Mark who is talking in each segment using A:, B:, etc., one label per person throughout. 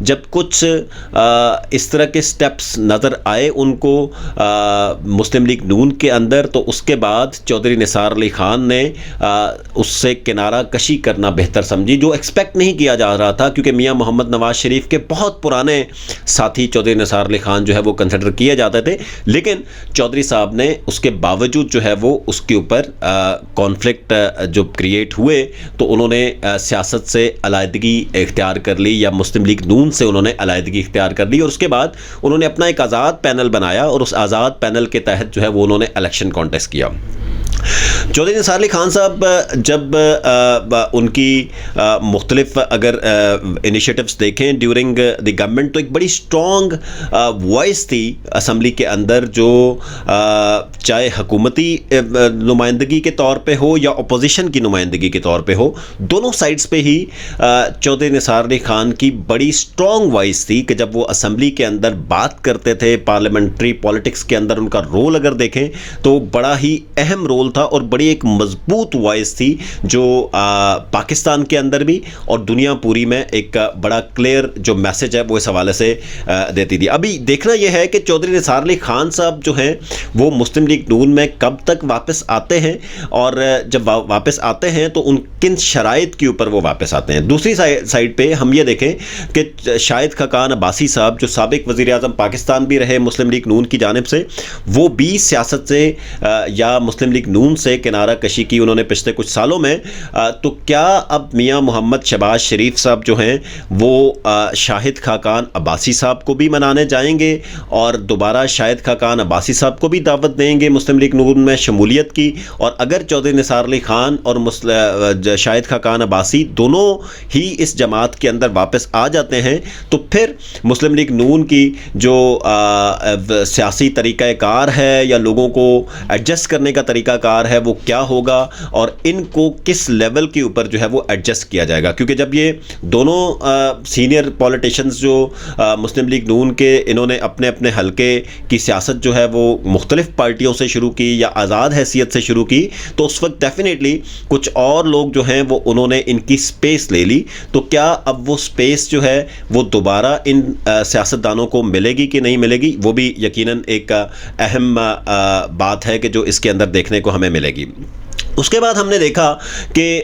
A: جب کچھ اس طرح کے سٹیپس نظر آئے ان کو مسلم لیگ نون کے اندر، تو اس کے بعد چودھری نثار علی خان نے اس سے کنارہ کشی کرنا بہتر سمجھی، جو ایکسپیکٹ نہیں کیا جا رہا تھا، کیونکہ میاں محمد نواز شریف کے بہت پرانے ساتھی چودھری نثار علی خان جو ہے وہ کنسیڈر کیے جاتے تھے، لیکن چودھری صاحب نے اس کے باوجود جو ہے وہ اس کے اوپر کانفلکٹ جو کریٹ ہوئے تو انہوں نے سیاست سے علیحدگی اختیار کر لی، یا مسلم لیگ نون سے انہوں نے علیحدگی اختیار کر لی، اور اس کے بعد انہوں نے اپنا ایک آزاد پینل بنایا، اور اس آزاد پینل کے تحت جو ہے وہ انہوں نے الیکشن کانٹیسٹ کیا۔ چودھری نثار علی خان صاحب جب ان کی مختلف اگر انیشیٹوز دیکھیں ڈیورنگ دی گورنمنٹ، تو ایک بڑی اسٹرانگ وائس تھی اسمبلی کے اندر، جو چاہے حکومتی نمائندگی کے طور پہ ہو یا اپوزیشن کی نمائندگی کے طور پہ ہو، دونوں سائڈز پہ ہی چودھری نثار علی خان کی بڑی اسٹرانگ وائس تھی کہ جب وہ اسمبلی کے اندر بات کرتے تھے، پارلیمنٹری پالیٹکس کے اندر ان کا رول اگر دیکھیں تو بڑا ہی اہم رول تھا، اور بڑی ایک مضبوط وائس تھی جو پاکستان کے اندر بھی اور دنیا پوری میں ایک بڑا کلیئر جو میسج ہے وہ اس حوالے سے دیتی تھی۔ ابھی دیکھنا یہ ہے کہ چودھری نثار علی خان صاحب جو ہیں وہ مسلم لیگ نون میں کب تک واپس آتے ہیں، اور جب واپس آتے ہیں تو ان کن شرائط کے اوپر وہ واپس آتے ہیں۔ دوسری سائڈ پہ ہم یہ دیکھیں کہ شاہد خاقان عباسی صاحب جو سابق وزیر اعظم پاکستان بھی رہے مسلم لیگ نون کی جانب سے، وہ بھی سیاست سے یا مسلم لیگ نون سے کنارہ کشی کی انہوں نے پچھلے کچھ سالوں میں، تو کیا اب میاں محمد شہباز شریف صاحب جو ہیں وہ شاہد خاقان عباسی صاحب کو بھی منانے جائیں گے اور دوبارہ شاہد خاقان عباسی صاحب کو بھی دعوت دیں گے مسلم لیگ نون میں شمولیت کی؟ اور اگر چودھری نثار علی خان اور شاہد خاقان عباسی دونوں ہی اس جماعت کے اندر واپس آ جاتے ہیں تو پھر مسلم لیگ نون کی جو سیاسی طریقہ کار ہے یا لوگوں کو ایڈجسٹ کرنے کا طریقہ کار ہے وہ کیا ہوگا، اور ان کو کس لیول کے اوپر جو ہے وہ ایڈجسٹ کیا جائے گا؟ کیونکہ جب یہ دونوں سینئر پولیٹیشنز جو مسلم لیگ نون کے انہوں نے اپنے اپنے حلقے کی سیاست جو ہے وہ مختلف پارٹیوں سے شروع کی یا آزاد حیثیت سے شروع کی، تو اس وقت ڈیفینیٹلی کچھ اور لوگ جو ہیں وہ انہوں نے ان کی سپیس لے لی، تو کیا اب وہ سپیس جو ہے وہ دوبارہ ان سیاستدانوں کو ملے گی کہ نہیں ملے گی؟ وہ بھی یقیناً ایک اہم بات ہے کہ جو اس کے اندر دیکھنے کو ہمیں ملے گی۔ اس کے بعد ہم نے دیکھا کہ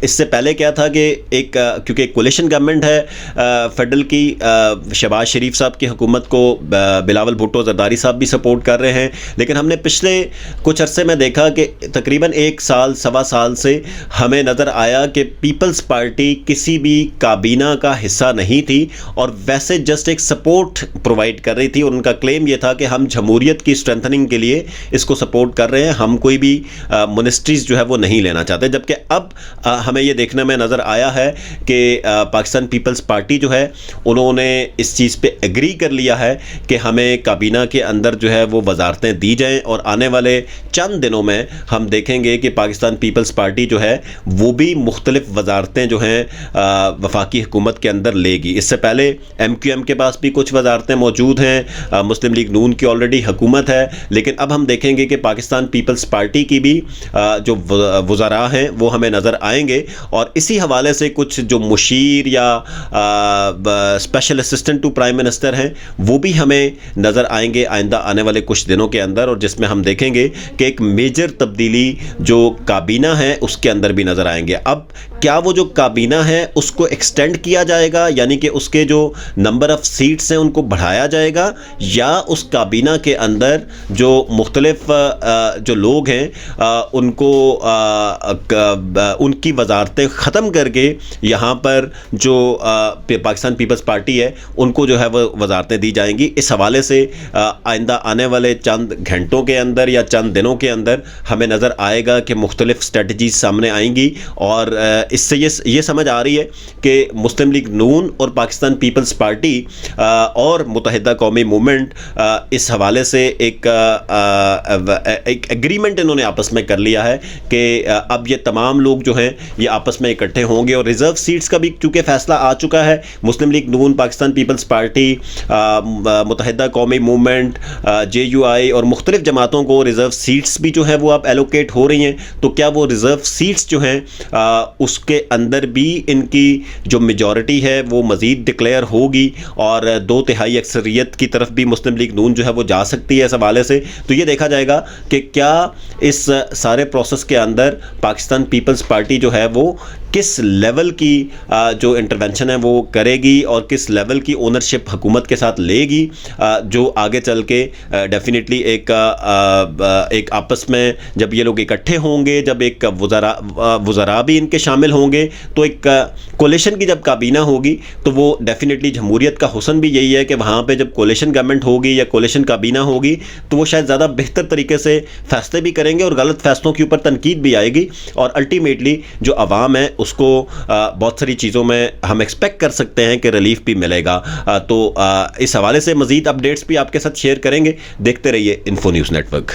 A: اس سے پہلے کیا تھا کہ ایک کیونکہ کولیشن گورنمنٹ ہے فیڈرل کی، شہباز شریف صاحب کی حکومت کو بلاول بھٹو زرداری صاحب بھی سپورٹ کر رہے ہیں، لیکن ہم نے پچھلے کچھ عرصے میں دیکھا کہ تقریباً ایک سال سوا سال سے ہمیں نظر آیا کہ پیپلز پارٹی کسی بھی کابینہ کا حصہ نہیں تھی، اور ویسے جسٹ ایک سپورٹ پرووائڈ کر رہی تھی، اور ان کا کلیم یہ تھا کہ ہم جمہوریت کی اسٹرینتھننگ کے لیے اس کو سپورٹ کر رہے ہیں، ہم کوئی بھی منسٹریز جو ہے وہ نہیں لینا چاہتے۔ جبکہ اب ہمیں یہ دیکھنے میں نظر آیا ہے کہ پاکستان پیپلز پارٹی جو ہے انہوں نے اس چیز پہ ایگری کر لیا ہے کہ ہمیں کابینہ کے اندر جو ہے وہ وزارتیں دی جائیں، اور آنے والے چند دنوں میں ہم دیکھیں گے کہ پاکستان پیپلز پارٹی جو ہے وہ بھی مختلف وزارتیں جو ہیں وفاقی حکومت کے اندر لے گی۔ اس سے پہلے ایم کیو ایم کے پاس بھی کچھ وزارتیں موجود ہیں، مسلم لیگ نون کی آلریڈی حکومت ہے، لیکن اب ہم دیکھیں گے کہ پاکستان پیپلز پارٹی کی بھی جو وزراء ہیں وہ ہمیں نظر آئیں گے، اور اسی حوالے سے کچھ جو مشیر یا special assistant to prime minister ہیں وہ بھی ہمیں نظر آئیں گے آئندہ آنے والے کچھ دنوں کے اندر، اور جس میں ہم دیکھیں گے کہ ایک میجر تبدیلی جو کابینہ ہے اس کے اندر بھی نظر آئیں گے۔ اب کیا وہ جو کابینہ ہے اس کو ایکسٹینڈ کیا جائے گا، یعنی کہ اس کے جو نمبر آف سیٹس ہیں ان کو بڑھایا جائے گا، یا اس کابینہ کے اندر جو مختلف جو لوگ ہیں ان کو ان کی وزارتیں ختم کر کے یہاں پر جو پاکستان پیپلز پارٹی ہے ان کو جو ہے وہ وزارتیں دی جائیں گی۔ اس حوالے سے آئندہ آنے والے چند گھنٹوں کے اندر یا چند دنوں کے اندر ہمیں نظر آئے گا کہ مختلف اسٹریٹجیز سامنے آئیں گی، اور اس سے یہ سمجھ آ رہی ہے کہ مسلم لیگ نون اور پاکستان پیپلز پارٹی اور متحدہ قومی موومنٹ اس حوالے سے ایک ایگریمنٹ انہوں نے آپس آپس میں کر لیا ہے کہ اب یہ تمام لوگ جو ہیں یہ آپس میں اکٹھے ہوں گے، اور ریزرو سیٹس کا بھی چونکہ فیصلہ آ چکا ہے، مسلم لیگ نون، پاکستان پیپلز پارٹی، متحدہ قومی موومنٹ، JUI اور مختلف جماعتوں کو ریزرو سیٹس بھی جو ہے وہ اب ایلوکیٹ ہو رہی ہیں، تو کیا وہ ریزرو سیٹس جو ہیں اس کے اندر بھی ان کی جو میجورٹی ہے وہ مزید ڈکلیئر ہوگی اور 2/3 اکثریت کی طرف بھی مسلم لیگ نون جو ہے وہ جا سکتی ہے اس حوالے سے؟ تو یہ دیکھا جائے گا کہ کیا اس سارے پروسیس کے اندر پاکستان پیپلز پارٹی جو ہے وہ کس لیول کی جو انٹرونشن ہے وہ کرے گی اور کس لیول کی اونرشپ حکومت کے ساتھ لے گی، جو آگے چل کے ڈیفینیٹلی ایک آپس میں جب یہ لوگ اکٹھے ہوں گے، جب ایک وزراء بھی ان کے شامل ہوں گے، تو ایک کولیشن کی جب کابینہ ہوگی تو وہ ڈیفینیٹلی جمہوریت کا حسن بھی یہی ہے کہ وہاں پہ جب کولیشن گورنمنٹ ہوگی یا کولیشن کابینہ ہوگی تو وہ شاید زیادہ بہتر طریقے سے فیصلے بھی کریں گے اور غلط فیصلوں کے اوپر تنقید بھی آئے گی، اور الٹیمیٹلی جو عوام ہے اس کو بہت ساری چیزوں میں ہم ایکسپیکٹ کر سکتے ہیں کہ ریلیف بھی ملے گا۔ تو اس حوالے سے مزید اپڈیٹس بھی آپ کے ساتھ شیئر کریں گے۔ دیکھتے رہیے انفو نیوز نیٹ ورک۔